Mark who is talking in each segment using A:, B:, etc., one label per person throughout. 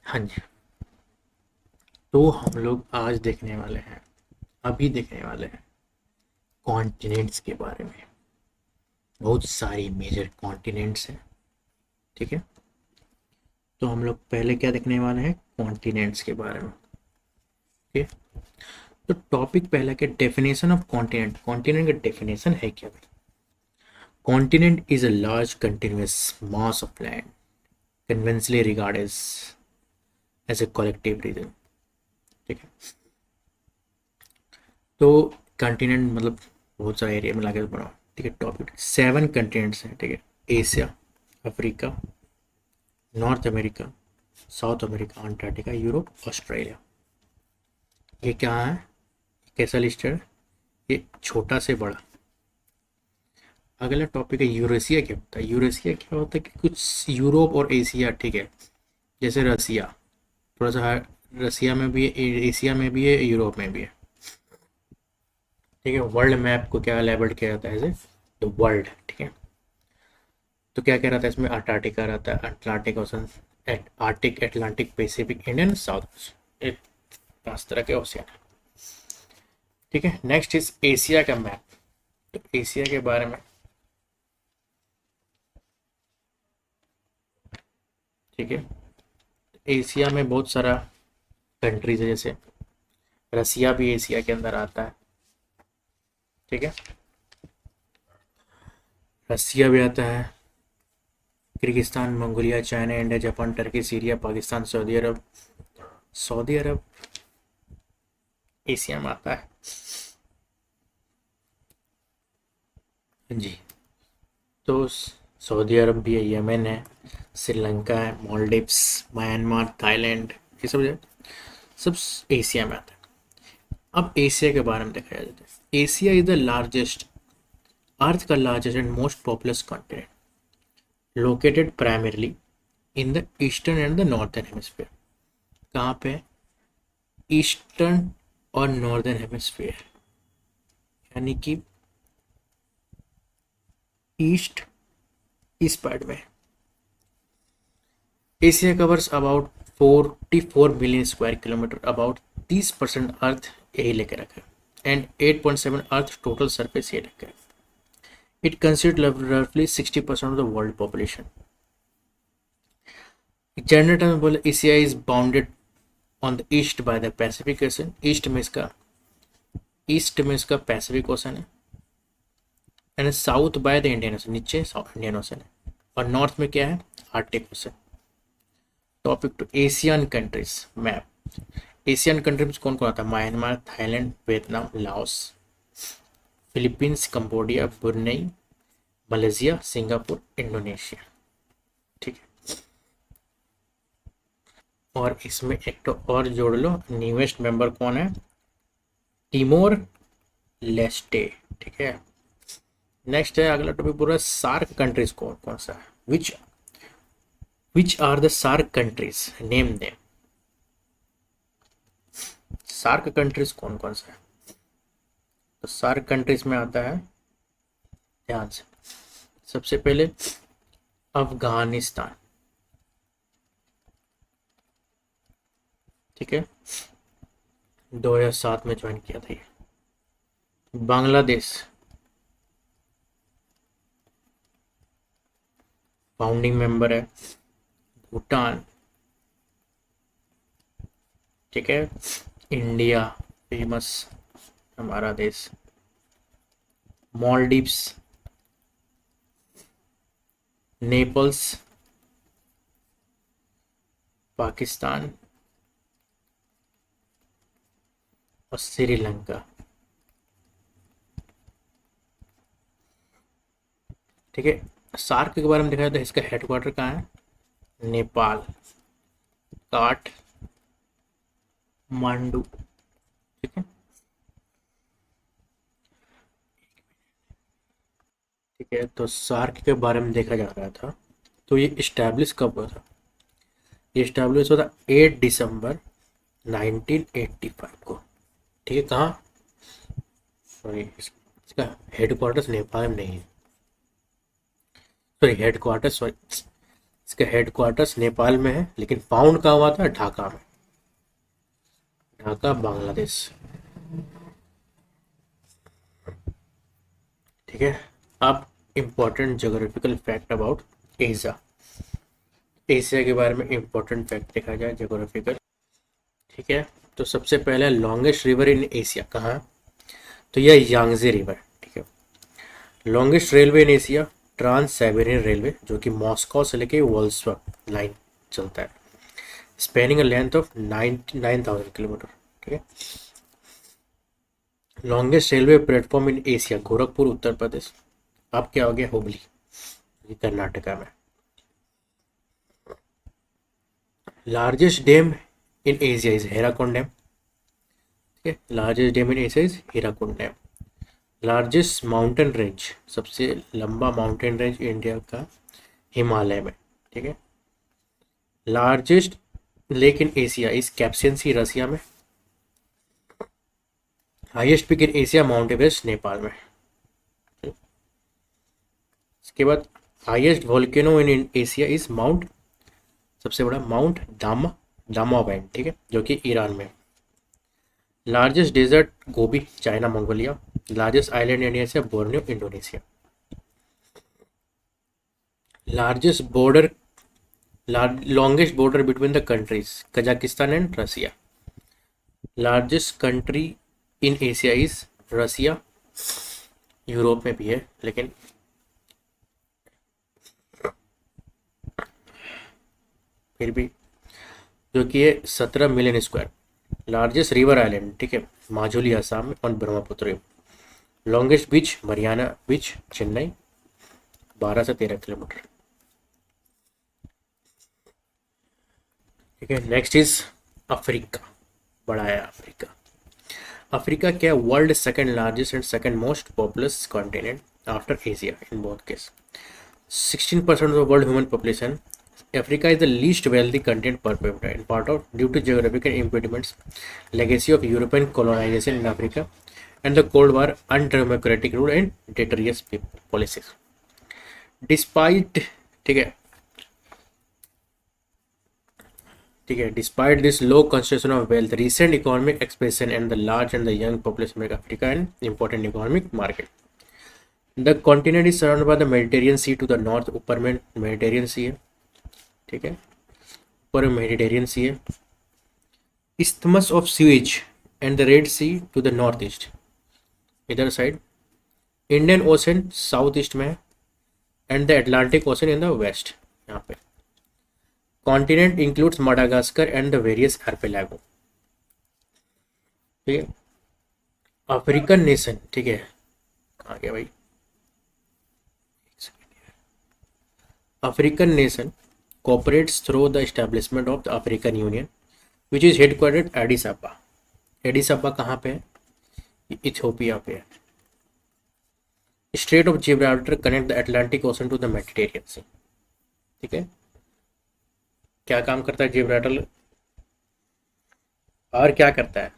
A: हाँ जी। तो हम लोग आज देखने वाले हैं, अभी देखने वाले हैं कॉन्टिनेंट्स के बारे में। बहुत सारी मेजर कॉन्टिनेंट्स हैं। ठीक है। तो हम लोग पहले क्या देखने वाले हैं, कॉन्टिनेंट्स के बारे में। ठीक है। तो टॉपिक पहला क्या, डेफिनेशन ऑफ कॉन्टिनेंट। कॉन्टिनेंट का डेफिनेशन है क्या भाई? Continent is a large continuous mass of land conventionally regarded as a collective region. ठीक है। तो कॉन्टिनेंट मतलब बहुत सारा एरिया मिला के बनाओ। ठीक है। टॉपिक 7 कंटिनेंट्स हैं। ठीक है। Asia, Africa, north America, south America, Antarctica, Europe, Australia. ये क्या है, कैसा लिस्ट है? ये छोटा से बड़ा। अगला टॉपिक है यूरेशिया। क्या होता है यूरेशिया? क्या होता है कि कुछ यूरोप और एशिया। ठीक है। जैसे रसिया, थोड़ा सा रसिया में भी है, एशिया में भी है, यूरोप में भी है। ठीक है। वर्ल्ड मैप को क्या लेबल किया जाता है, एज द वर्ल्ड। ठीक है। तो क्या क्या रहता है इसमें? अंटार्कटिका रहता है, Atlantic ocean, Arctic, Atlantic, Pacific, Indian, south. ये 5 तरह के ओशियन है। ठीक है। नेक्स्ट इज एशिया का मैप। तो एशिया के बारे में, ठीक है, एशिया में बहुत सारा कंट्रीज है। जैसे रसिया भी एशिया के अंदर आता है। ठीक है। रसिया भी आता है, Kyrgyzstan, Mongolia, China, India, Japan, Turkey, Syria, Pakistan, सऊदी अरब। सऊदी अरब एशिया में आता है। जी। तो सऊदी अरब भी है, यमन है, श्रीलंका है, मालदीव्स, म्यांमार, थाईलैंड, ये सब एशिया में आता है। अब एशिया के बारे में देखा जाता है। एशिया इज द लार्जेस्ट, अर्थ का largest and most populous continent, located primarily in the eastern and the northern hemisphere. कहाँ पे? ईस्टर्न और नॉर्दर्न हेमिस्फीयर, यानी कि ईस्ट, इस पार्ट में। Asia covers about 44 million square kilometre, about 30% अर्थ यही लेकर रखा है, एंड 8.7 अर्थ टोटल सरफेस ये रखा है। इट कंसिडर रफली 60% of the world population. General term में बोले, Asia is bounded on the east by the Pacific Ocean. East में इसका पैसिफिक ओशन है, and south by the Indian Ocean, नीचे साउथ इंडियन ओशन है, और नॉर्थ में क्या है, Arctic Ocean. Topic two Asian countries map. Asian countries कौन कौन आता है? Myanmar, Thailand, Vietnam, Laos, Philippines, Cambodia, Brunei, Malaysia, Singapore, Indonesia. ठीक है। और इसमें एक तो और जोड़ लो, न्यूएस्ट मेंबर कौन है? टिमोर लेस्टे। ठीक है। नेक्स्ट है अगला टॉपिक पूरा, सार्क कंट्रीज कौन कौन सा है? Which are the SAARC countries, name them. SAARC countries कौन कौन सा है? तो सार्क कंट्रीज में आता है, ध्यान से, सबसे पहले अफगानिस्तान। ठीक है। 2007 में ज्वाइन किया था ये। बांग्लादेश फाउंडिंग मेंबर है। भूटान, ठीक है। इंडिया, फेमस हमारा देश। मॉलडीव्स, नेपल्स, पाकिस्तान, और श्रीलंका। ठीक है। सार्क के बारे में देखा जाए तो इसका हेडक्वार्टर कहाँ है? नेपाल, काठमांडू। ठीक है। ठीक है। तो सार्क के बारे में देखा जा रहा था, तो ये इस्टेब्लिश कब हुआ था? ये इस्टेब्लिश हुआ था 8 दिसंबर 1985 को। ठीक है। कहाँ? सॉरी, इसका हेडक्वार्टर्स नेपाल में नहीं है। सॉरी, हेडक्वार्टर्स, सॉरी, इसका हेडक्वार्टर्स नेपाल में है, लेकिन फाउंड कहाँ हुआ था? ढाका में, ढाका बांग्लादेश। ठीक है। अब important geographical fact about Asia. Asia के बारे में इम्पोर्टेंट फैक्ट देखा जाए ज्योग्राफिकल। ठीक है, तो सबसे पहले लॉन्गेस्ट रिवर इन एशिया कहाँ है? तो यह यांगजे रिवर। ठीक है। Longest railway in Asia trans Siberian railway, जो कि मॉस्को से लेके वोल्सबर्ग लाइन चलता है, spanning a length of 9,000 kilometre. ठीक है। Longest railway platform in Asia Gorakhpur Uttar Pradesh. अब क्या हो गया? हुबली, ये कर्नाटका में। Largest dam in Asia is Hirakud dam. ठीक है, largest dam in Asia is Hirakud dam. Largest mountain range, सबसे लंबा माउंटेन रेंज इंडिया का हिमालय में। ठीक है। Largest lake in Asia is Caspian sea, Russia में। Highest peak in Asia mount Everest, Nepal में। इसके बाद highest volcano in Asia is mount, सबसे बड़ा माउंट दामाबैन। ठीक है, जो कि ईरान में। Largest desert Gobi, China Mongolia. Largest island India से Borneo, Indonesia. Largest border, longest border between the countries Kazakhstan and Russia. Largest country in Asia is Russia, Europe में भी है लेकिन फिर भी, जो कि है 17 million square. Largest river island, ठीक है, माजुली असम में और ब्रह्मपुत्र। लॉन्गेस्ट बीच मरियाना बीच, चेन्नई, 12 से 13 किलोमीटर। ठीक है, नेक्स्ट इज अफ्रीका, बड़ा है अफ्रीका। अफ्रीका क्या, world second largest and second most populous continent after Asia in both case. 16% of world human population. Africa is the least wealthy continent per capita, in part of due to geographical impediments, legacy of European colonization in Africa, and the Cold War, undemocratic rule and dictatorial policies. Despite, despite this low concentration of wealth, recent economic expansion, and the large and the young population make Africa an important economic market. The continent is surrounded by the Mediterranean Sea to the north, ऊपर में Mediterranean Sea है, ठीक है, ऊपर Mediterranean Sea है. Isthmus of Suez and the Red Sea to the north east, इधर side. Indian Ocean south east में है, and the Atlantic Ocean in the west, यहाँ पे. Continent includes Madagascar and the various archipelago. ठीक है. African nation, ठीक है, कहाँ गया भाई. African nation cooperates through the establishment of the African Union, which is headquartered Addis Ababa. Addis Ababa कहाँ पे है? इथियोपिया पे है. Strait of Gibraltar connect the Atlantic Ocean to the Mediterranean Sea. ठीक है. क्या काम करता है जिब्राल्टर और क्या करता है?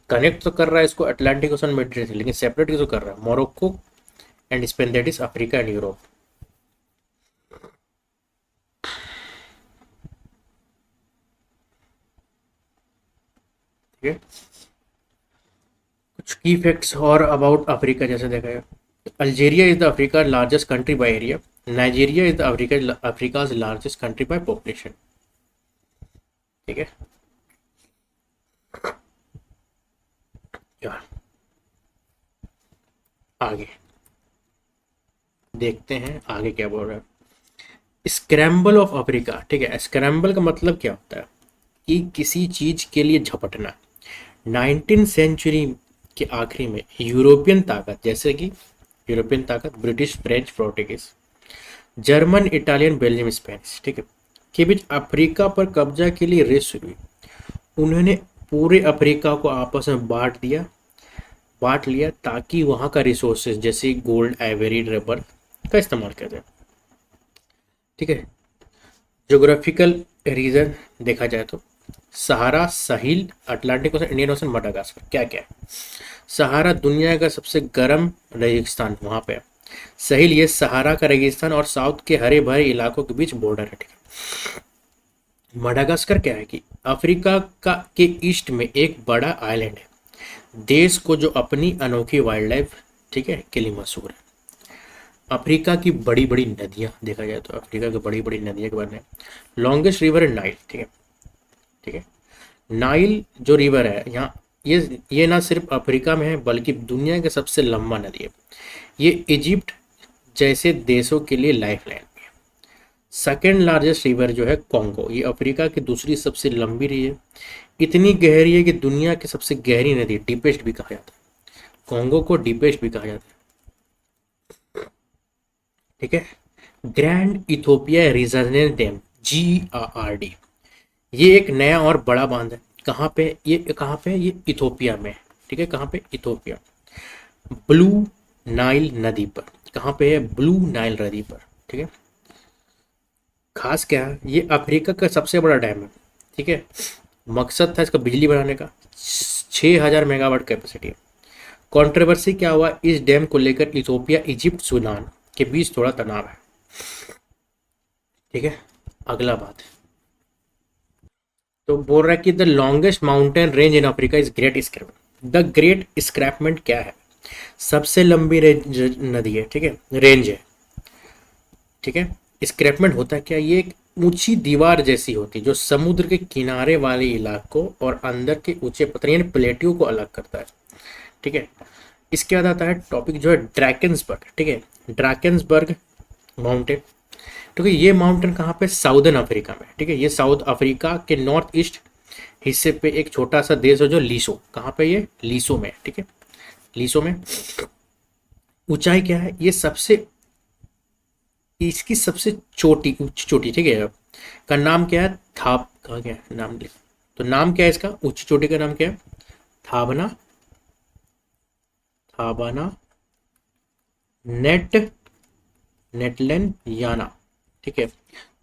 A: कनेक्ट तो कर रहा है इसको अटलांटिक ओशन मेडिटेरियन, लेकिन सेपरेट किसको कर रहा है? Morocco and Spain, that is Africa and Europe. ठीक है. कुछ की फैक्ट्स और अबाउट अफ्रीका जैसे देखा है. Algeria is the Africa largest country by area. Nigeria is the Africa's largest country by population. ठीक है. आगे देखते हैं आगे क्या बोल रहा है. Scramble of Africa. ठीक है, स्क्रैम्बल का मतलब क्या होता है? कि किसी चीज के लिए झपटना. 19th सेंचुरी के आखिरी में यूरोपियन ताकत, जैसे कि यूरोपियन ताकत British, French, Portuguese, German, Italian, Belgium, Spanish, ठीक है, के बीच अफ्रीका पर कब्जा के लिए रेस शुरू हुई. उन्होंने पूरे अफ्रीका को आपस में बांट लिया ताकि वहाँ का रिसोर्सेज जैसे गोल्ड, आइवरी, रबर का इस्तेमाल किया जाए. ठीक है. ज्योग्राफिकल रीजन देखा जाए तो Sahara, Sahel, Atlantic ocean, Indian ocean, Madagascar. क्या क्या है? सहारा दुनिया का सबसे गर्म रेगिस्तान वहाँ पे है. सहेल ये सहारा का रेगिस्तान और साउथ के हरे भरे इलाकों के बीच बॉर्डर है, ठीक है। मडागास्कर क्या है कि अफ्रीका का के ईस्ट में एक बड़ा आइलैंड है, देश को जो अपनी अनोखी वाइल्ड लाइफ, ठीक है, के लिए मशहूर है। अफ्रीका की बड़ी बड़ी नदियां देखा जाए तो अफ्रीका की बड़ी बड़ी नदियों के बारे में, लॉन्गेस्ट रिवर है नाइल, ठीक है, ठीक है। नाइल जो रिवर है यहाँ, ये ना सिर्फ अफ्रीका में है बल्कि दुनिया का सबसे लंबा नदी है। ये इजिप्ट जैसे देशों के लिए लाइफलाइन भी है। सेकेंड लार्जेस्ट रिवर जो है कॉन्गो, ये अफ्रीका की दूसरी सबसे लंबी रही है, इतनी गहरी है कि दुनिया की सबसे गहरी नदी, डीपेस्ट भी कहा जाता है, कॉन्गो को डीपेस्ट भी कहा जाता है, ठीक है। Grand Ethiopia regional dam, GRD, ये एक नया और बड़ा बांध है। कहाँ पे ये, कहाँ पे ये, इथोपिया में, ठीक है। कहाँ पे, इथोपिया, ब्लू नाइल नदी पर। कहाँ पे है, ब्लू नाइल नदी पर, ठीक है। खास क्या है, ये अफ्रीका का सबसे बड़ा डैम है, ठीक है। मकसद था इसका बिजली बनाने का, 6000 मेगावाट कैपेसिटी है। कंट्रोवर्सी क्या हुआ, इस डैम को लेकर इथोपिया, इजिप्ट, सूडान के बीच थोड़ा तनाव है, ठीक है। अगला बात, तो बोल रहा है कि the longest mountain range in Africa is great escarpment. The great escarpment क्या है, सबसे लंबी रेंज नदी है, ठीक है, रेंज है, ठीक है। स्क्रैपमेंट होता है क्या, ये एक ऊंची दीवार जैसी होती है जो समुद्र के किनारे वाले इलाकों और अंदर के ऊंचे पत्थर यानी प्लेटियों को अलग करता है, ठीक है। इसके बाद आता है टॉपिक जो है ड्रैकेंसबर्ग, ठीक है, ड्रैकेंसबर्ग माउंटेन। तो ये माउंटेन कहाँ पे, साउदर्न अफ्रीका में, ठीक है। ये साउथ अफ्रीका के नॉर्थ ईस्ट हिस्से पे एक छोटा सा देश है जो लीसो, कहाँ पे, ये लीसो में, ठीक है, लीसो में। ऊंचाई क्या है, ये सबसे, इसकी सबसे चोटी, ऊंची चोटी, ठीक है, का नाम क्या है, थाप, कहा क्या है नाम लिख, तो नाम क्या है इसका, ऊंची चोटी का नाम क्या है, थाबना, थाबाना नेट, नेटलैंड याना, ठीक है,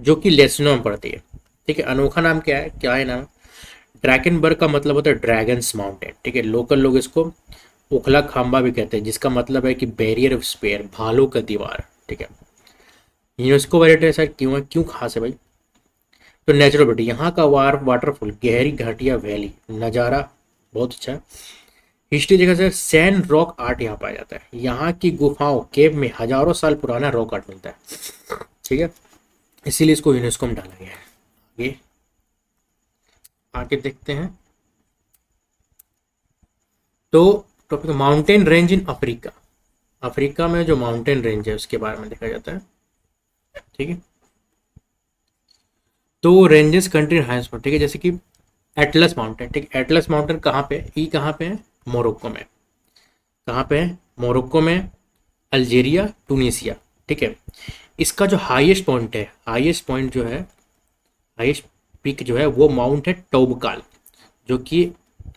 A: जो कि लेसनो में पड़ती है, ठीक है। अनोखा नाम क्या है, क्या है नाम, ड्रैकेनबर्ग का मतलब होता है ड्रैगन्स माउंटेन, ठीक है। लोकल लोग इसको उखला खाम्बा भी कहते हैं, जिसका मतलब है कि बैरियर ऑफ स्पेयर, भालों का दीवार, ठीक है। यूनेस्को वाइल्ड साइट क्यों है, क्यों खास है भाई, तो नेचुरल ब्यूटी, यहाँ का वाटरफॉल, गहरी घाटिया वैली, नज़ारा बहुत अच्छा है। हिस्ट्री जगह से सैंड रॉक आर्ट यहाँ पाया जाता है, यहाँ की गुफाओं, केव में हजारों साल पुराना रॉक आर्ट मिलता है, ठीक है, इसीलिए इसको यूनेस्को में डाला गया है। आगे आगे देखते हैं, तो topic mountain range in Africa. Africa में जो माउंटेन रेंज है उसके बारे में देखा जाता है, ठीक है। तो रेंजेस कंट्री हाइस्ट पर, ठीक है, जैसे कि एटलस माउंटेन, ठीक है। एटलस माउंटेन कहाँ पे, ये कहाँ पे है, मोरक्को में, कहाँ पे है, मोरक्को में, अल्जीरिया, टूनिसिया, ठीक है। इसका जो हाईएस्ट पॉइंट है, हाईएस्ट पॉइंट जो है, हाईएस्ट पीक जो है वो माउंट है टोबकाल, जो कि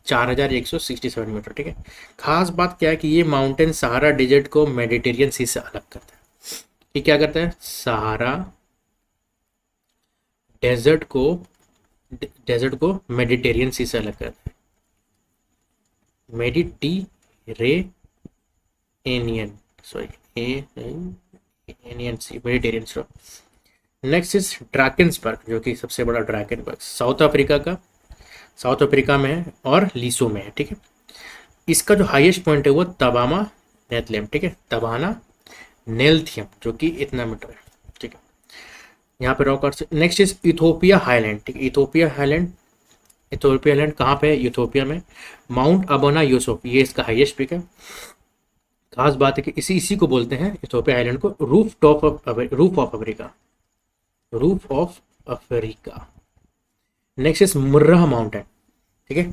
A: 4167 मीटर, ठीक है। खास बात क्या है कि ये माउंटेन सहारा डेजर्ट को मेडिटेरियन सी से अलग करता है। ये क्या करता है, सहारा डेजर्ट को मेडिटेरियन सी से अलग करता है, Mediterranean, sorry Aegean sea, Mediterranean sea. Next is Drakensberg, जो कि सबसे बड़ा ड्रैकेंसबर्ग साउथ अफ्रीका का, साउथ अफ्रीका में है और लीसो में है, ठीक है। इसका जो हाईएस्ट पॉइंट है वो तबामा नेथलेम, ठीक है, तबाना नेल्थियम, जो कि इतना मीटर है, ठीक है। यहाँ पे rock art. Next is Ethiopia highland, ठीक है, इथोपिया हाईलैंड, इथोपिया हाईलैंड कहाँ पे है, इथोपिया में, माउंट अबोना यूसुफ, ये इसका हाईएस्ट पीक है। खास बात है कि इसी को बोलते हैं इथोपिया आइलैंड को roof of Africa, roof of Africa. Next is Murrah mountain, ठीक है,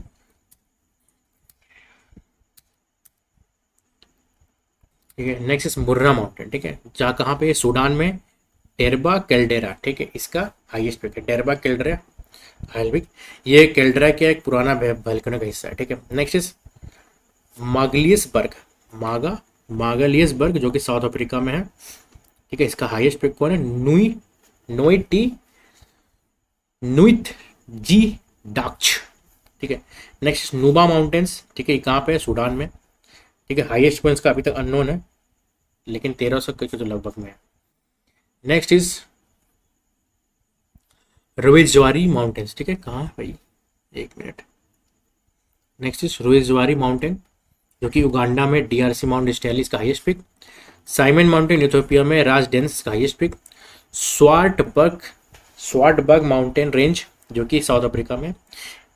A: ठीक है। नेक्स्ट इज मुर्रा माउंटेन, ठीक है, जहाँ कहाँ पे, सूडान में, डेरबा कैल्डेरा, ठीक है, इसका हाईएस्ट पीक है, डेरबा कैल्डेरा हाईलविक। ये कैल्डेरा का एक पुराना वोल्केनो का हिस्सा है, ठीक है। नेक्स्ट इज मागलियसबर्ग, मागालियसबर्ग, जो कि साउथ अफ्रीका में है, ठीक है। इसका हाईएस्ट पीक कौन है, नुइथ जी डाक्च, ठीक है। नेक्स्ट नुबा माउंटेन्स, ठीक है, ये कहाँ पे है, सूडान में, ठीक है। हाईएस्ट पॉइंट का अभी तक अननोन है, लेकिन 1300 के तो लगभग में है। नेक्स्ट इज रुइजवारी माउंटेन्स, ठीक है, कहाँ है भाई, एक minute. Next is Ruwenzori mountain, जो कि उगांडा में डीआरसी माउंट स्टैलिस का highest peak. Simien mountain Ethiopia में राज डेंस का highest peak. Swartberg Swartberg mountain range जो कि साउथ अफ्रीका में,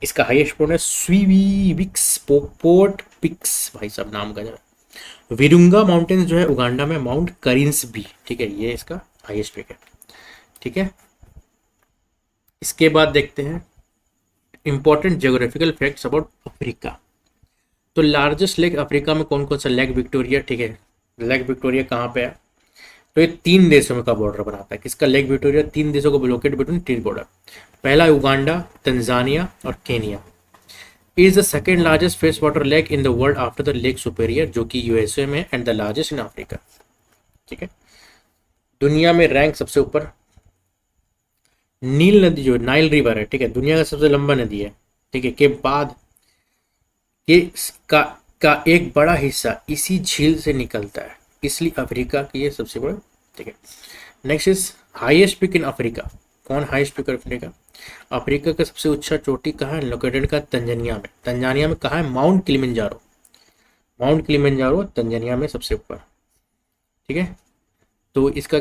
A: इसका हाईएस्ट पॉइंट है स्वीविक्स पोर्ट पिक्स, भाई साहब नाम का जो है। विरुंगा माउंटेन जो है उगांडा में, माउंट करिंस भी, ठीक है, ये इसका हाईएस्ट पिक है, ठीक है। इसके बाद देखते हैं important geographical facts about Africa. तो लार्जेस्ट लेक अफ्रीका में कौन कौन सा, लेक विक्टोरिया, ठीक है, लेक विक्टोरिया कहाँ पे है, तो ये 3 देशों का बॉर्डर बनाता है। किसका, लेक विक्टोरिया 3 देशों को लोकेट बिटवीन 3 बॉर्डर। पहला उगांडा, तंजानिया और Kenya. Is the second largest fresh water lake in the world after the lake superior, जो कि यूएसए में, and the largest in Africa, ठीक है। दुनिया में रैंक सबसे ऊपर नील नदी, जो नाइल रिवर है, ठीक है, दुनिया का सबसे लंबा नदी है, ठीक है, के बाद ये का एक बड़ा हिस्सा इसी झील से निकलता है, इसलिए अफ्रीका की ये सबसे बड़ा, ठीक है। Next is highest peak in Africa. कौन हाईएस्ट पिक अफ्रीका, अफ्रीका का सबसे ऊंचा चोटी कहाँ है, लोकेटेड का तंजानिया में। तंजानिया में कहाँ है, mount Kilimanjaro, mount Kilimanjaro Tanzania में सबसे ऊपर, ठीक है। तो इसका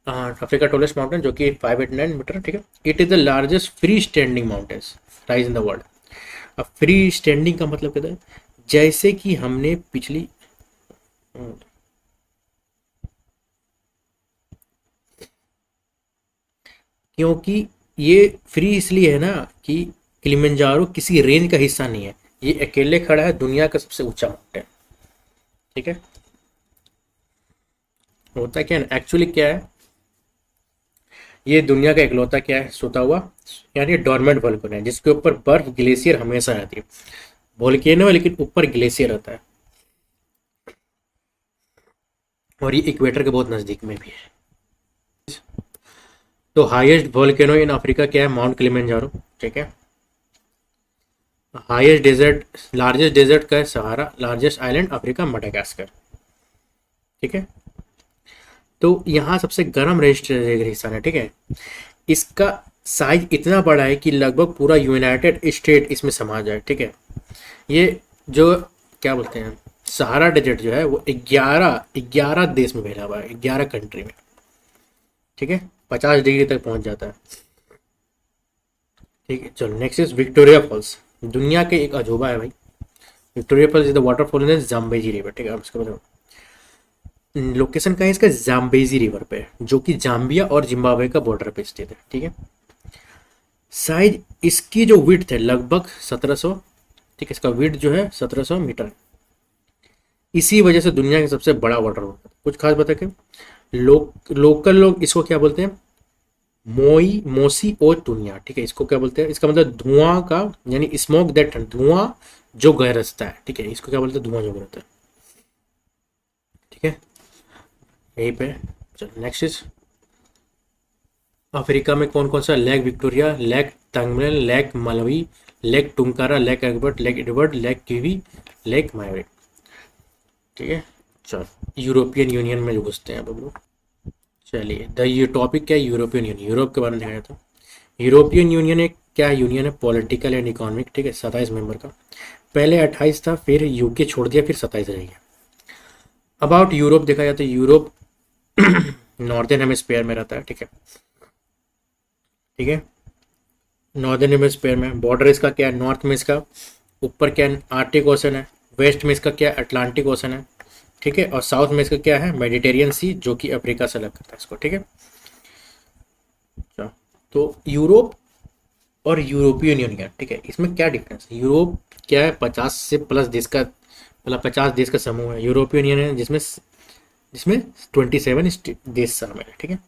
A: अफ्रीका टॉलेस्ट माउंटेन जो कि 589 मीटर, ठीक है। It is the largest free standing mountains rise in the world. अब फ्री स्टैंडिंग का मतलब कहता है, जैसे कि हमने पिछली क्योंकि ये फ्री इसलिए है ना कि किलिमंजारो किसी रेंज का हिस्सा नहीं है, ये अकेले खड़ा है, दुनिया का सबसे ऊंचा माउंटेन, ठीक है। होता क्या है एक्चुअली, क्या है ये, दुनिया का इकलौता क्या है, सोता हुआ, यानी डॉर्मेंट वोल्केनो है, जिसके ऊपर बर्फ ग्लेशियर हमेशा रहती है। वोल्केनो है लेकिन ऊपर ग्लेशियर रहता है, और ये इक्वेटर के बहुत नज़दीक में भी है। तो हाईएस्ट वोल्केनो इन अफ्रीका क्या है, माउंट किलिमंजारो, ठीक है। हाईएस्ट डेजर्ट, लार्जेस्ट डेजर्ट का है सहारा। लार्जेस्ट आइलैंड अफ्रीका मडागास्कर, ठीक है। तो यहाँ सबसे गर्म रेगिस्तान है, ठीक है। इसका साइज इतना बड़ा है कि लगभग पूरा यूनाइटेड स्टेट इसमें समा जाए, ठीक है। ये जो क्या बोलते हैं, सहारा डेजर्ट जो है वो 11 देश में फैला हुआ है, 11 कंट्री में, ठीक है, 50 डिग्री तक पहुंच जाता है, ठीक है। चलो नेक्स्ट इज विक्टोरिया फॉल्स, दुनिया के एक अजूबा है भाई। Victoria Falls is the waterfall in Zambezi river, ठीक है। अब इसका बताओ लोकेशन का है इसका, जाम्बेजी रिवर पे, जो कि जाम्बिया और जिम्बाब्वे का बॉर्डर पे स्थित है, ठीक है। साइज इसकी जो विड्थ है लगभग 1700, ठीक है, इसका विड्थ जो है 1700 मीटर, इसी वजह से दुनिया का सबसे बड़ा वाटर होता है। कुछ खास बता के लोकल लोग इसको क्या बोलते हैं, मोसी ओ दुनिया, ठीक है, इसको क्या बोलते हैं, इसका मतलब धुआं का, यानी स्मोक दैट, धुआं जो गरजता है, ठीक है, इसको क्या बोलते हैं, धुआं जो गरजता है, ठीक है। यहीं पे चलो नेक्स्ट इज अफ्रीका में कौन कौन सा, lake Victoria, lake Tanganyika, lake Malawi, lake Turkana, lake Albert, lake Edward, lake Kivu, lake Mweru, ठीक है। चलो यूरोपियन यूनियन में घुसते हैं अब हम लोग। चलिए ये टॉपिक क्या है, यूरोपियन यूनियन, यूरोप के बारे में देखा जाता है। यूरोपियन यूनियन एक क्या यूनियन है, पॉलिटिकल एंड इकोनॉमिक, ठीक है, 27 मेंबर का। पहले 28 था, फिर यूके छोड़ दिया, फिर 27 रह गया। अबाउट यूरोप देखा जाए तो यूरोप नॉर्दर्न हेमिस्फीयर में रहता है, ठीक है, ठीक है। नॉर्दर्न हेमिस्फीयर में बॉर्डर इसका क्या है, नॉर्थ में इसका ऊपर क्या है, आर्टिक ओशन है, वेस्ट में इसका क्या है, अटलांटिक ओशन है, ठीक है, और साउथ में इसका क्या है, मेडिटेरियन सी, जो कि अफ्रीका से अलग करता है इसको, ठीक है। तो यूरोप और यूरोपियन यूनियन, ठीक है, इसमें क्या डिफरेंस है, यूरोप क्या है, 50 से प्लस देश का, मतलब 50 देश का समूह है। यूरोपियन यूनियन है जिसमें जिसमें 27 देश शामिल है, ठीक है।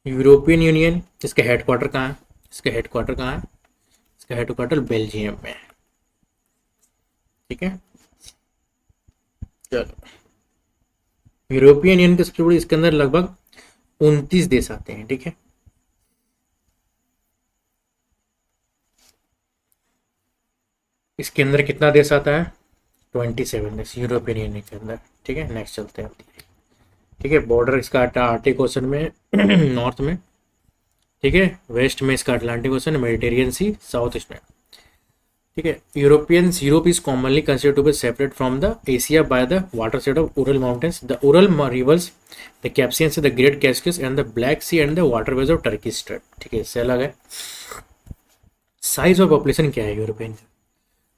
A: यूरोपियन यूनियन, इसका हेडक्वार्टर कहाँ है, इसका हेडक्वार्टर कहाँ है, इसका हेडक्वार्टर बेल्जियम में है, ठीक है। चलो यूरोपियन यूनियन के सबसे बड़ी, इसके अंदर लगभग 29 देश आते हैं, ठीक है। इसके अंदर कितना देश आता है, 27 यूरोपियन यूनियन के अंदर। ठीक है, नेक्स्ट चलते हैं। ठीक है, बॉर्डर इसका आर्टिक ओशन में नॉर्थ में, ठीक है, वेस्ट में इसका Atlantic ocean, Mediterranean sea south east में। ठीक है, Europe is commonly considered to be separate from the Asia by the watershed of Ural mountains, the Ural rivers, the Caspian sea the great Caucasus and the Black Sea and the waterways of Turkey strait. ठीक है, इससे अलग है। Size of population क्या है European का?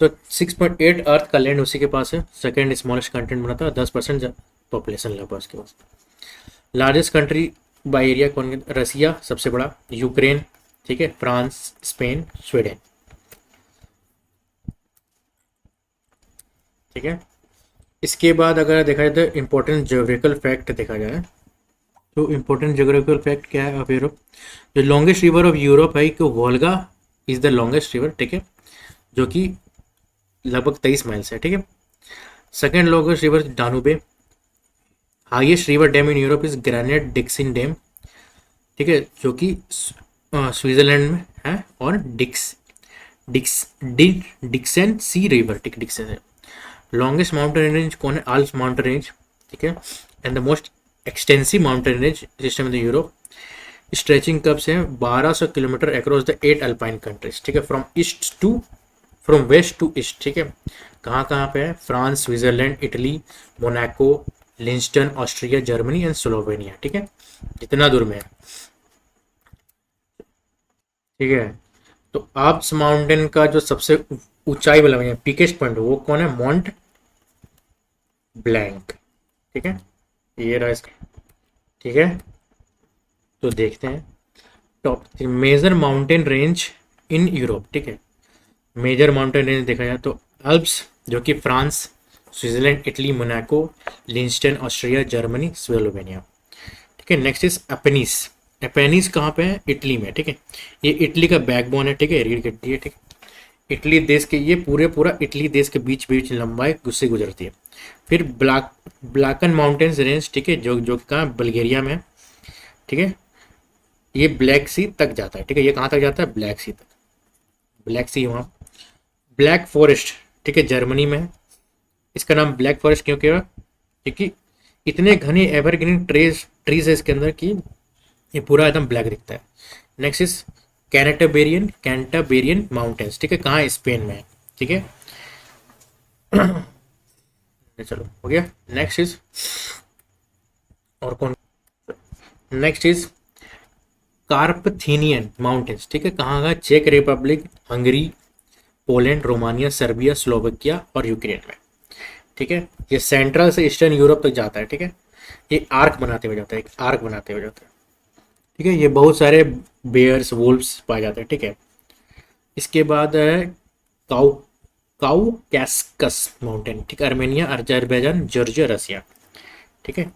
A: तो 6.8 अर्थ का लैंड उसी के पास है। सेकेंड स्मॉलेस्ट कंटेंट बनाता है, 10% पॉपुलेशन लगभग उसके पास। लार्जेस्ट कंट्री बाय एरिया कौन? रसिया सबसे बड़ा, यूक्रेन, ठीक है, फ्रांस, स्पेन, स्वीडन। ठीक है, इसके बाद अगर देखा जाए तो इम्पोर्टेंट ज्योग्राफिकल फैक्ट देखा जाए तो इम्पोर्टेंट ज्योग्राफिकल फैक्ट क्या है ऑफ यूरोप? जो लॉन्गेस्ट रिवर ऑफ यूरोप है कि Volga is the longest river. ठीक है, जो कि लगभग 23 माइल्स है। ठीक है, second longest river Danube. Highest river dam in Europe is Grande Dixence dam. ठीक है, जो कि स्विट्जरलैंड में है, और डिक्सन सी रिवर, ठीक, डिक्सन है। लॉन्गेस्ट माउंटेन रेंज कौन है? Alps mountain range. ठीक है, and the most extensive mountain range system in the Europe, stretching कब से 1200 kilometre across the 8 alpine countries. ठीक है, फ्रॉम वेस्ट टू ईस्ट। ठीक है, कहाँ कहाँ पे है? France, Switzerland, Italy, Monaco, Liechtenstein, Austria, Germany and Slovenia. ठीक है, जितना दूर में है। ठीक है, तो आल्प्स माउंटेन का जो सबसे ऊंचाई वाला पीकेस्ट पॉइंट वो कौन है? मॉन्ट ब्लैंक। ठीक है, ये रहा इसका। ठीक है, तो देखते हैं top major mountain range in Europe. ठीक है, मेजर माउंटेन रेंज देखा जाए तो अल्प्स, जो कि France, Switzerland, Italy, Monaco, Liechtenstein, Austria, Germany, Slovenia. ठीक है, नेक्स्ट इज अपेनीस। अपेनीस कहाँ पे है? इटली में। ठीक है, ये इटली का बैकबोन है। ठीक है, रीढ़ की हड्डी है। ठीक है, इटली देश के, ये पूरा इटली देश के बीच बीच लंबाई से गुजरती है। फिर ब्लैकन माउंटेन्स रेंज। ठीक है, जो कहाँ? बल्गेरिया में है। ठीक है, ये ब्लैक सी तक जाता है। ठीक है, ये कहाँ तक जाता है? ब्लैक सी तक। ब्लैक सी वहाँ। ब्लैक फॉरेस्ट, ठीक है, जर्मनी में है। इसका नाम ब्लैक फॉरेस्ट क्यों किया? क्योंकि इतने घने एवरग्रीन ट्रीज है इसके अंदर कि ये पूरा एकदम ब्लैक दिखता है। Next is Cantabrian mountains. ठीक है, कहाँ है? स्पेन में है। ठीक है, चलो हो गया। नेक्स्ट इज और कौन? Next is Carpathian mountains. ठीक है, कहाँ का? चेक Republic, Hungary, Poland, Romania, Serbia, Slovakia और यूक्रेन में। ठीक है, ये सेंट्रल से ईस्टर्न यूरोप तक जाता है। ठीक है, ये आर्क बनाते हुए जाता है, एक आर्क बनाते हुए जाता है। ठीक है, ये बहुत सारे बेयर्स, वोल्व्स पाए जाते हैं। ठीक है, इसके बाद है काउ काउकासकस माउंटेन। ठीक है, आर्मेनिया, अजरबैजान, जॉर्जिया, रसिया। ठीक है,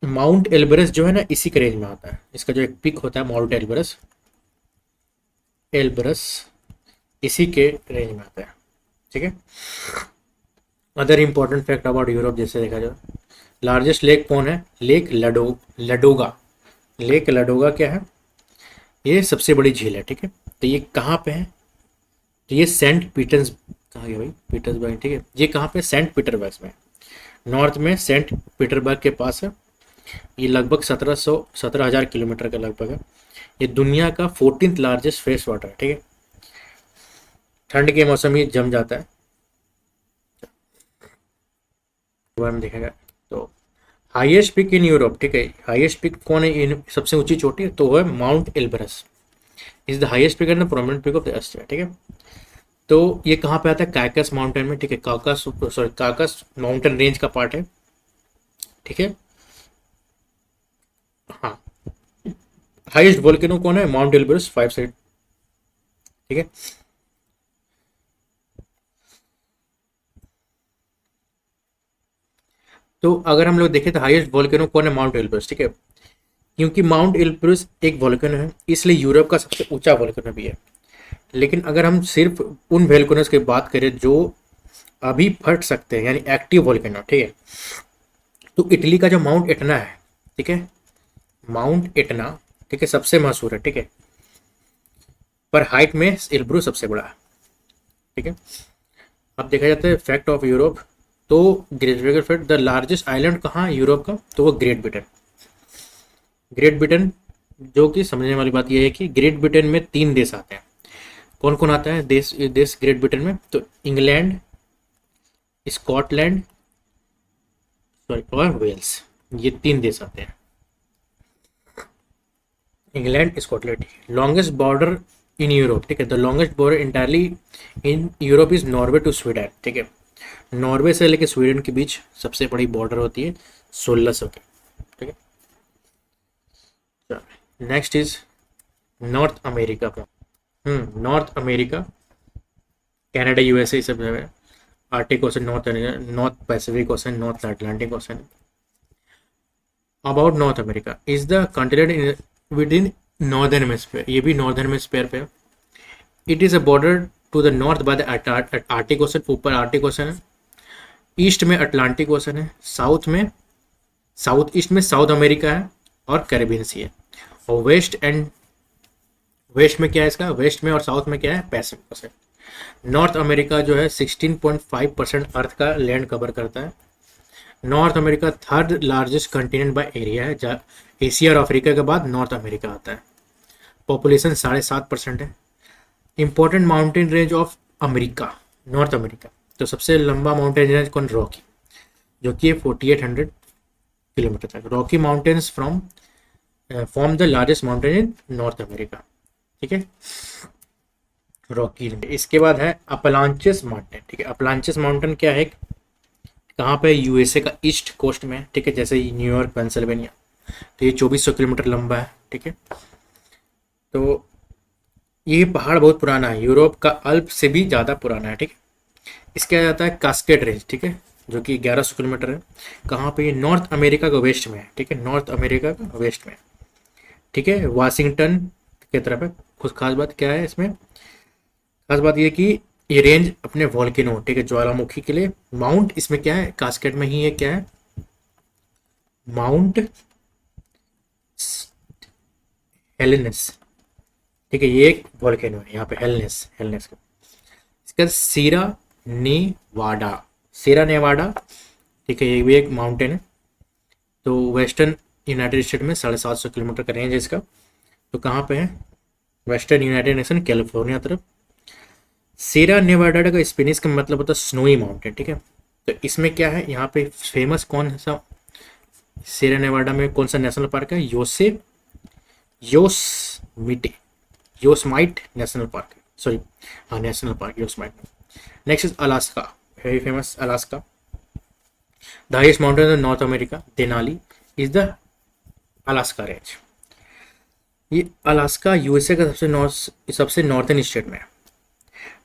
A: माउंट एल्बरस जो है ना, इसी के रेंज में आता है। इसका जो एक पिक होता है माउंट एल्बरस, इसी के रेंज में आता है। ठीक है, other important fact about Europe जैसे देखा जाए, लार्जेस्ट लेक कौन है? लडोगा। लेक लडोगा क्या है? ये सबसे बड़ी झील है। ठीक है, तो ये कहाँ पे है? तो ये सेंट पीटर्स, कहाँ गया भाई? पीटर्सबर्ग। ठीक है, ये कहाँ पे? सेंट पीटर्सबर्ग में, नॉर्थ में सेंट पीटर्सबर्ग के पास है। ये लगभग 17,000 किलोमीटर का लगभग है। ये दुनिया का 14th लार्जेस्ट फ्रेश वाटर है। ठीक है, ठंड के मौसम में जम जाता है। बारे में देखा जाए तो हाईएस्ट पिक इन यूरोप। ठीक है, हाईएस्ट पिक कौन है? इन सबसे ऊंची चोटी है तो वो है mount Elbrus, is the highest peak and the prominent peak of the Austria. ठीक है, तो ये कहाँ पे आता है? काकस माउंटेन में। ठीक है, काकस माउंटेन रेंज का पार्ट है। ठीक है, हाँ, हाईएस्ट वोल्केनो कौन है? Mount Elbrus, 5 side. ठीक है, तो अगर हम लोग देखें तो हाईएस्ट वोल्केनो कौन है? माउंट एल्बरस। ठीक है, क्योंकि माउंट एल्ब्रुस एक वोल्केनो है, इसलिए यूरोप का सबसे ऊंचा वोल्केनो भी है। लेकिन अगर हम सिर्फ उन वोल्केनोस की बात करें जो अभी फट सकते हैं, यानी एक्टिव वोल्केनो, ठीक है, तो इटली का जो माउंट एटना है, ठीक है, माउंट एटना, ठीक है, सबसे मशहूर है। ठीक है, पर हाइट में एल्ब्रुस सबसे बड़ा है। ठीक है, अब देखा जाता है फैक्ट ऑफ यूरोप, तो great fact, the largest island कहाँ है यूरोप का, तो वो ग्रेट ब्रिटेन। ग्रेट ब्रिटेन, जो कि समझने वाली बात यह है कि ग्रेट ब्रिटेन में 3 देश आते हैं। कौन कौन आता है देश देश ग्रेट ब्रिटेन में, तो इंग्लैंड, स्कॉटलैंड, सॉरी, और वेल्स, ये 3 देश आते हैं। England, Scotland. Longest border in Europe, ठीक है, the longest border entirely in Europe is Norway to Sweden, ठीक है। नॉर्वे से लेकर स्वीडन के बीच सबसे बड़ी बॉर्डर होती है 1600 की, ठीक है। नेक्स्ट इज नॉर्थ अमेरिका का। नॉर्थ अमेरिका, कनाडा, यूएसए, सब है। Arctic Ocean, North Pacific Ocean, North Atlantic Ocean. About North America is the continent within northern hemisphere, ये भी नॉर्दर्न हेमिस्फीयर पे है। It is a border to the north by the Arctic Ocean, ऊपर Arctic Ocean है। East में Atlantic Ocean है, south east में South America है और कैरेबियन सी है। और वेस्ट में क्या है इसका, वेस्ट में और साउथ में क्या है, पैसिफिक ओशन। नॉर्थ अमेरिका जो है 16.5% अर्थ का लैंड कवर करता है। North America third largest continent by area है, जहाँ एशिया और अफ्रीका के बाद नॉर्थ अमेरिका आता है। पॉपुलेशन 7.5% है। Important mountain range of America, north America, तो सबसे लंबा माउंटेन रेंज कौन, रॉकी, जो कि 4800 किलोमीटर तक। Rocky mountains form the largest mountain in north America, ठीक है, रॉकी। इसके बाद है अपलांचेस माउंटेन, ठीक है। अपलांचेस माउंटेन क्या है, कहाँ पे, यूएसए का ईस्ट कोस्ट में, ठीक है, जैसे न्यूयॉर्क, पेंसिल्वेनिया। तो ये 2400 किलोमीटर लंबा है, ठीक है। तो ये पहाड़ बहुत पुराना है, यूरोप का अल्प से भी ज़्यादा पुराना है, ठीक है। इसके आ जाता है कास्केड रेंज, ठीक है, जो कि 1100 किलोमीटर है। कहाँ पे, ये नॉर्थ अमेरिका का वेस्ट में है, ठीक है, नॉर्थ अमेरिका का वेस्ट में, ठीक है, वाशिंगटन की तरफ है। कुछ खास बात क्या है इसमें, खास बात ये कि ये रेंज अपने वॉल्केनो, ठीक है, ज्वालामुखी के लिए। माउंट इसमें क्या है, कास्केड में ही है, क्या है, माउंट हेलेनस, ठीक है, ये एक वॉल्केनो है यहाँ पे, हेलनेस का। इसका सीरा नेवाडा, ठीक है, ये भी एक माउंटेन है। तो वेस्टर्न यूनाइटेड स्टेट में 750 किलोमीटर का रेंज है इसका। तो कहाँ पे है, वेस्टर्न यूनाइटेड नेशन, कैलिफोर्निया तरफ। सीरा नेवाडा का स्पेनिश का मतलब होता है स्नोई माउंटेन, ठीक है। तो इसमें क्या है, यहाँ पे फेमस कौन सा, सीरा नेवाडा में कौन सा नेशनल पार्क है, योसमाइट नेशनल पार्क, सॉरी, हाँ, national park Yosemite. Next is Alaska, very famous Alaska. The highest mountain of North America, Denali, is the Alaska range. ये अलास्का यूएसए का सबसे नॉर्थन स्टेट में है।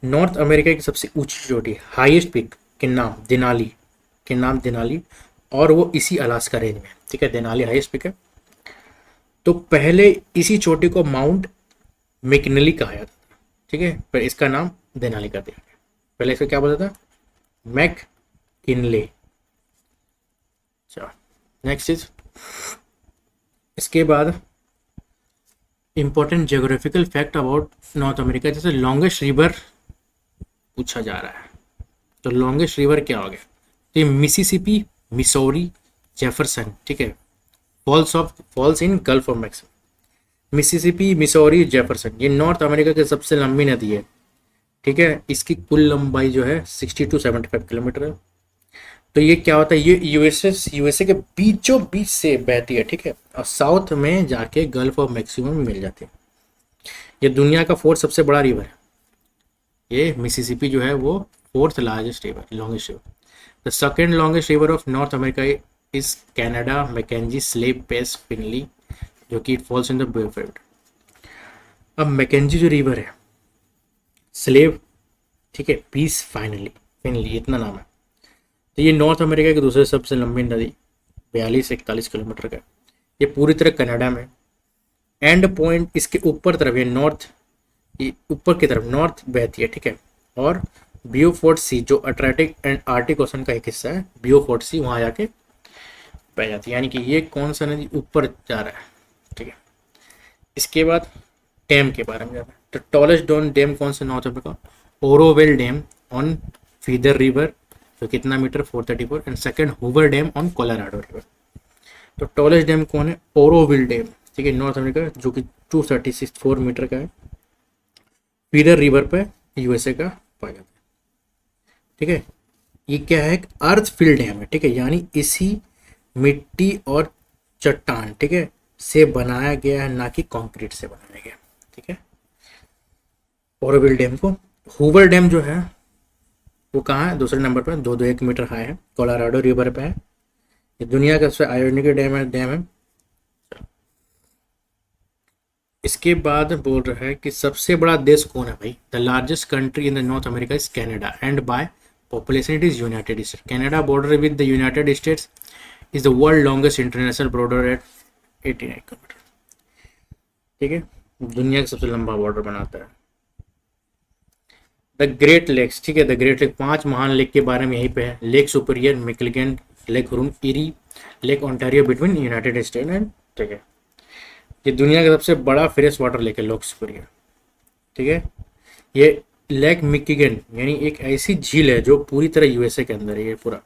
A: नॉर्थ अमेरिका की सबसे ऊंची चोटी, हाईएस्ट पीक के नाम देनाली, और वो इसी अलास्का रेंज में, ठीक है, देनाली हाईएस्ट पीक है। तो पहले इसी चोटी को माउंट मैकिनली कहा जाता था, ठीक है, पर इसका नाम देनाली कर दिया गया। पहले इसका क्या बोलता था, मैककिनले। अच्छा, नेक्स्ट इज, इसके बाद important geographical fact about North America, जैसे लॉन्गेस्ट रिवर पूछा जा रहा है। तो लॉन्गेस्ट रिवर क्या हो गया, तो ये मिसिसिपी, मिसौरी, जेफरसन, ठीक है, falls in gulf of Mexico. Mississippi, Missouri, Jefferson, ये नॉर्थ अमेरिका की सबसे लंबी नदी है, ठीक है। इसकी कुल लंबाई जो है 60 to 75 किलोमीटर है। तो ये क्या होता है, ये यूएसए के बीचों बीच से बहती है, ठीक है, और साउथ में जाके गल्फ ऑफ मैक्सिको में मिल जाती है। ये दुनिया का 4th सबसे बड़ा रिवर है। ये मिसिसिपी जो है वो 4th largest river, longest river. The second longest river of North America is Canada Mackenzie Slave Peace Finlay, जो कि it falls in the Beaufort. अब मैकेंजी जो रिवर है, स्लेव, ठीक है, पीस, फिनली, इतना नाम है। तो ये नॉर्थ अमेरिका की दूसरी सबसे लंबी नदी, 42-41 किलोमीटर का। ये पूरी तरह कनाडा में, एंड पॉइंट इसके ऊपर तरफ है, ऊपर की तरफ नॉर्थ बहती है, ठीक है। और बियोफोर्ट सी, जो अटलांटिक एंड आर्टिक ओशन का एक हिस्सा है, बियोफोर्ट सी, वहाँ जाके बह जाती है। यानी कि ये कौन सा नदी ऊपर जा रहा है, ठीक है। इसके बाद डैम के बारे में जाना है। तो टॉलेस्ट डैम कौन सा North America, Oroville dam on Feather river तो कितना metre 434, and second Hoover dam on Colorado river. तो टॉलेस्ट डैम कौन है? ओरोविल डैम, ठीक है, नॉर्थ अमेरिका, जो कि 234 मीटर का है, फीडर रिवर पे यूएसए का पाया जाता है, ठीक है। ये क्या है? एक अर्थ फिल डैम है, ठीक है, यानी इसी मिट्टी और चट्टान, ठीक है, से बनाया गया है, ना कि कंक्रीट से बनाया गया, ठीक है। ओरोविल डैम को, हूवर डैम जो है वो कहाँ है? दूसरे नंबर पर, 221 मीटर हाई है, कोलोराडो रिवर पे है। ये दुनिया का सबसे आयोनिक डैम है। इसके बाद बोल रहा है कि सबसे बड़ा देश कौन है भाई? The largest country in the North America is Canada, and by population it is United States. Canada border with the United States is the world longest international border at 89 kilometre, ठीक है, दुनिया का सबसे लंबा बॉर्डर बनाता है। The great lakes, ठीक है, द ग्रेट लेक, 5 महान लेक के बारे में यहीं पे है। Lake superior, मिकलगन, lake Hurun, eri, lake Ontario between United state and, ठीक है, ये दुनिया का सबसे बड़ा फ्रेश वाटर लेक है, लेक सुपरियर, ठीक है। ये लेक मिकिगन यानी एक ऐसी झील है जो पूरी तरह यूएसए के अंदर है, ये पूरा